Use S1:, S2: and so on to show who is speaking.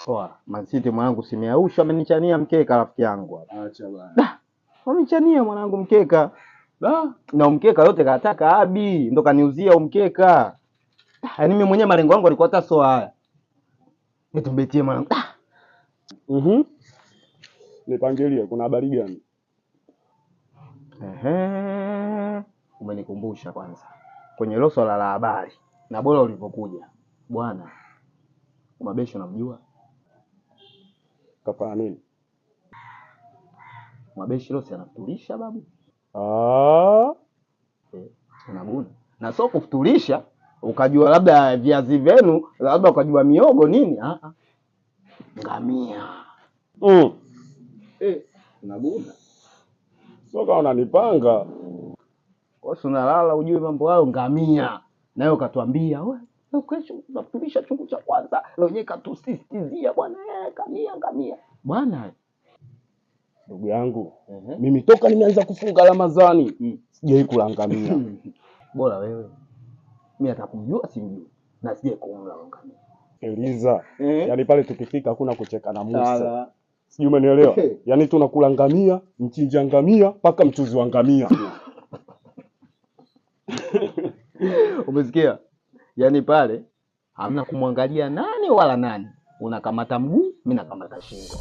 S1: Poa, Mansiti mwanangu simeausha amenichania mkeka rafiki yangu hapa.
S2: Acha bwana.
S1: Wamenichania mwanangu mkeka. Na mkeka yote kataka Abi, ndo kaniuzia mkeka. Yaani mimi mwenyewe malengo yangu alikuwa hata so haya. Nitumbetie mwanangu.
S2: Nipangilie kuna habari gani?
S1: Umenikumbusha kwanza. Kwenye hilo swala la habari. Na bora ulipokuja. Bwana. Mabeshi unamjua?
S2: Kafanya nini?
S1: Mabeshi leo si anafutulisha babu. Unabuna. Na sio kufutulisha, ukajua labda viazi vyenu, labda ukajua miogo nini? Ngamia. Unabuna.
S2: Sio kama unanipanga.
S1: Wewe unalala ujue mambo hayo ngamia. Na wewe ukatuambia, wewe kesho tunafutulisha chungu cha kwanza. Leo yeye katusisitizia bwana, ngamia. Bwana
S2: Ndugu yangu, mimi toka nimeanza kufunga Ramadhani, sijai kula ngamia.
S1: Bora wewe. Mimi atakumjua simjui. Na sije kumla ngamia.
S2: Eliza, yaani pale tukifika hakuna kucheka na Musa. Sijui umenielewa? Yaani tunakula ngamia, mchinja ngamia, paka mchuzi wa ngamia.
S1: Umesikia? Yaani pale hamna kumwangalia nani wala nani. Unakamata mguu, mimi nakamata shingo.